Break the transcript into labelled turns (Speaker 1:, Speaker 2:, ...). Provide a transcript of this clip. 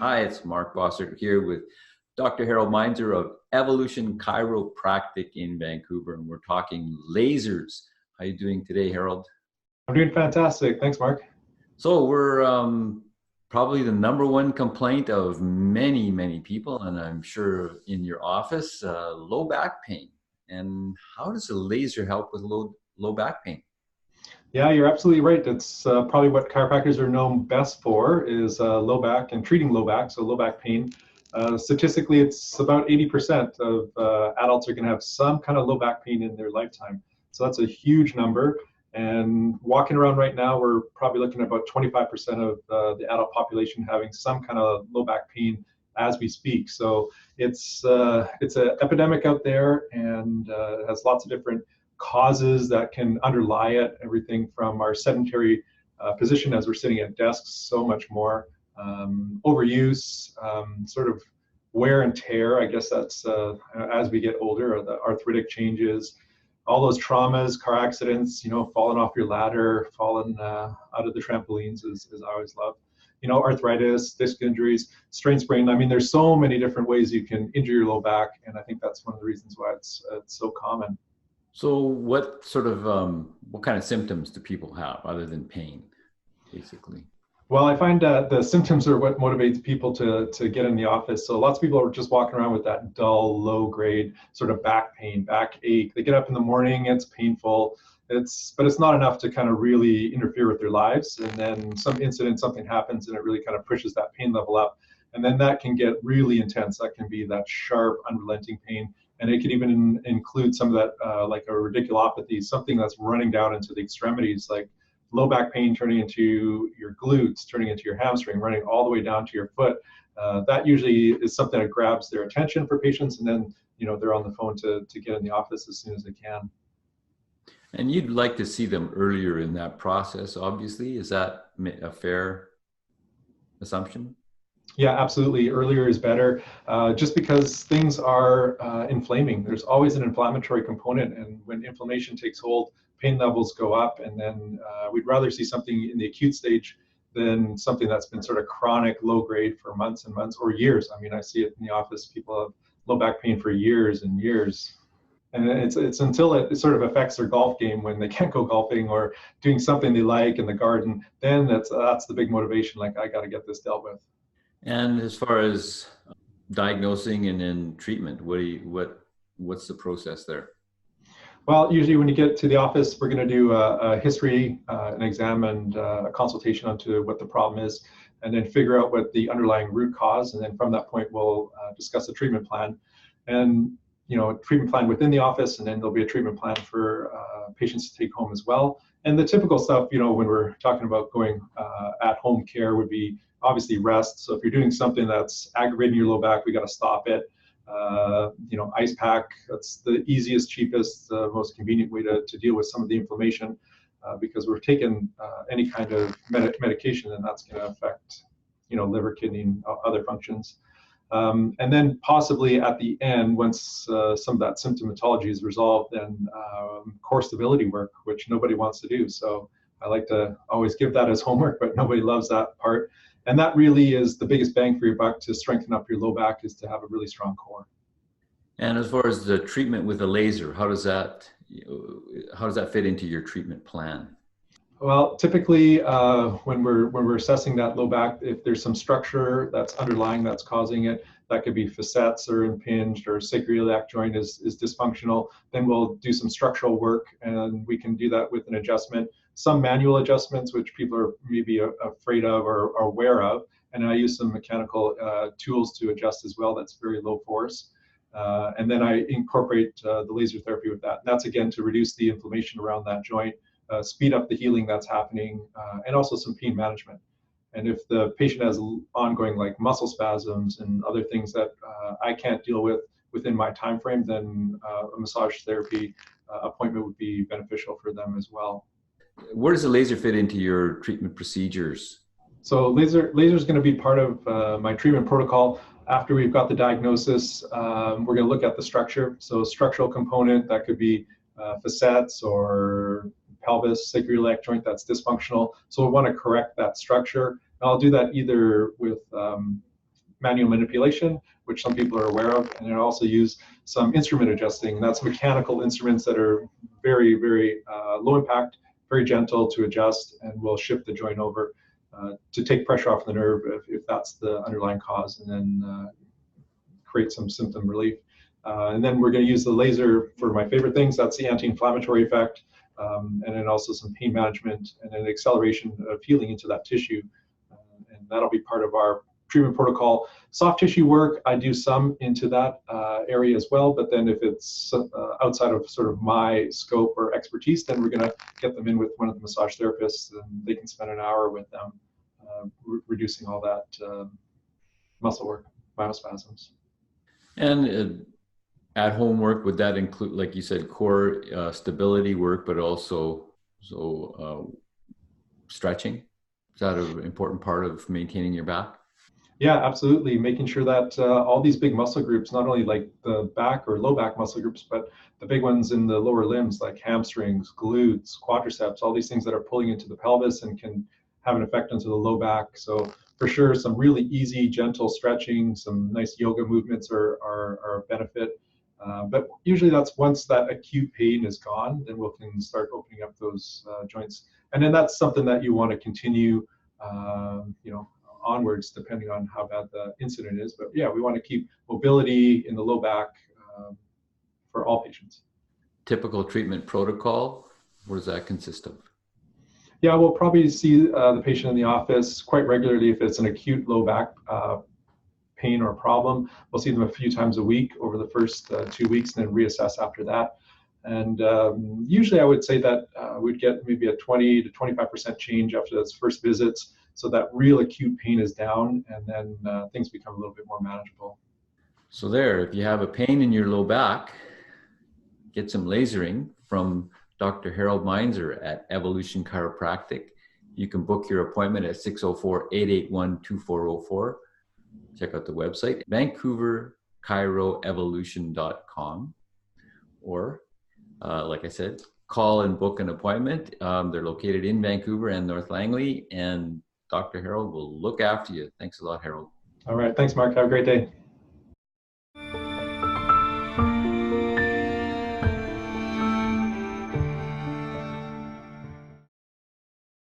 Speaker 1: Hi, it's Mark Bossert here with Dr. Harold Meinzer of Evolution Chiropractic in Vancouver, and we're talking lasers. How are you doing today, Harold?
Speaker 2: I'm doing fantastic. Thanks, Mark.
Speaker 1: So we're probably the number one complaint of many people, and I'm sure in your office, low back pain. And how does a laser help with low back pain?
Speaker 2: Yeah, you're absolutely right. It's probably what chiropractors are known best for is low back and treating low back, so low back pain. Statistically, it's about 80% of adults are going to have some kind of low back pain in their lifetime. So that's a huge number. And walking around right now, we're probably looking at about 25% of the adult population having some kind of low back pain as we speak. So it's an epidemic out there, and it has lots of different causes that can underlie it, everything from our sedentary position as we're sitting at desks, so much more, overuse, sort of wear and tear. I guess that's as we get older, or the arthritic changes, all those traumas, car accidents, falling off your ladder, falling out of the trampolines is I always love. Arthritis, disc injuries, strain sprain. I mean, there's so many different ways you can injure your low back, and I think that's one of the reasons why it's so common.
Speaker 1: So what sort of, what kind of symptoms do people have other than pain, basically?
Speaker 2: Well, I find the symptoms are what motivates people to get in the office. So lots of people are just walking around with that dull, low-grade sort of back pain, back ache. They get up in the morning, it's painful, but it's not enough to kind of really interfere with their lives. And then some incident, something happens, and it really kind of pushes that pain level up. And then that can get really intense. That can be that sharp, unrelenting pain. And it can even include some of that, like a radiculopathy, something that's running down into the extremities, like low back pain turning into your glutes, turning into your hamstring, running all the way down to your foot. That usually is something that grabs their attention for patients, and then they're on the phone to get in the office as soon as they can.
Speaker 1: And you'd like to see them earlier in that process, obviously. Is that a fair assumption?
Speaker 2: Yeah, absolutely. Earlier is better, just because things are inflaming. There's always an inflammatory component, and when inflammation takes hold, pain levels go up, and then we'd rather see something in the acute stage than something that's been sort of chronic, low grade for months and months or years. I mean, I see it in the office. People have low back pain for years and years. And it's until it sort of affects their golf game when they can't go golfing or doing something they like in the garden, then that's the big motivation, like, I got to get this dealt with.
Speaker 1: And as far as diagnosing and then treatment, what's the process there?
Speaker 2: Well, usually when you get to the office, we're going to do a history, an exam, and a consultation onto what the problem is, and then figure out what the underlying root cause. And then from that point, we'll discuss a treatment plan, and treatment plan within the office, and then there'll be a treatment plan for patients to take home as well. And the typical stuff, when we're talking about going at-home care, would be obviously rest. So if you're doing something that's aggravating your low back, we got to stop it. Ice pack, that's the easiest, cheapest, most convenient way to deal with some of the inflammation, because we're taking any kind of medication, and that's going to affect, liver, kidney, and other functions. And then possibly at the end, once some of that symptomatology is resolved, then core stability work, which nobody wants to do. So I like to always give that as homework, but nobody loves that part. And that really is the biggest bang for your buck to strengthen up your low back, is to have a really strong core.
Speaker 1: And as far as the treatment with a laser, how does that fit into your treatment plan?
Speaker 2: Well, typically when we're assessing that low back, if there's some structure that's underlying that's causing it, that could be facets or impinged, or sacroiliac joint is dysfunctional, then we'll do some structural work, and we can do that with an adjustment. Some manual adjustments, which people are maybe afraid of or aware of, and I use some mechanical tools to adjust as well. That's very low force. And then I incorporate the laser therapy with that. That's again to reduce the inflammation around that joint, speed up the healing that's happening, and also some pain management. And if the patient has ongoing like muscle spasms and other things that I can't deal with within my time frame, then a massage therapy appointment would be beneficial for them as well.
Speaker 1: Where does the laser fit into your treatment procedures?
Speaker 2: So laser is going to be part of my treatment protocol. After we've got the diagnosis, we're going to look at the structure. So structural component, that could be facets or pelvis, sacroiliac joint that's dysfunctional. So we want to correct that structure. And I'll do that either with manual manipulation, which some people are aware of, and I also use some instrument adjusting. That's mechanical instruments that are very, very low impact, very gentle to adjust, and will shift the joint over to take pressure off the nerve if that's the underlying cause, and then create some symptom relief. And then we're going to use the laser for my favorite things. That's the anti-inflammatory effect, and then also some pain management and an acceleration of healing into that tissue. And that'll be part of our treatment protocol. Soft tissue work, I do some into that area as well, but then if it's outside of sort of my scope or expertise, then we're going to get them in with one of the massage therapists, and they can spend an hour with them, reducing all that muscle work, myospasms.
Speaker 1: And at home work, would that include, like you said, core stability work, but also stretching? Is that an important part of maintaining your back?
Speaker 2: Yeah, absolutely. Making sure that all these big muscle groups, not only like the back or low back muscle groups, but the big ones in the lower limbs like hamstrings, glutes, quadriceps, all these things that are pulling into the pelvis and can have an effect onto the low back. So for sure, some really easy, gentle stretching, some nice yoga movements are a benefit. But usually that's once that acute pain is gone, then we can start opening up those joints. And then that's something that you want to continue, onwards, depending on how bad the incident is. But yeah, we want to keep mobility in the low back for all patients.
Speaker 1: Typical treatment protocol, what does that consist of?
Speaker 2: Yeah, we'll probably see the patient in the office quite regularly if it's an acute low back pain or problem. We'll see them a few times a week over the first 2 weeks, and then reassess after that. And usually I would say that we'd get maybe a 20 to 25% change after those first visits, so that real acute pain is down, and then things become a little bit more manageable.
Speaker 1: So there, if you have a pain in your low back, get some lasering from Dr. Harold Meinzer at Evolution Chiropractic. You can book your appointment at 604-881-2404. Check out the website, vancouverchiroevolution.com. Or, like I said, call and book an appointment. They're located in Vancouver and North Langley, and Dr. Harold will look after you. Thanks a lot, Harold.
Speaker 2: All right. Thanks, Mark. Have a great day.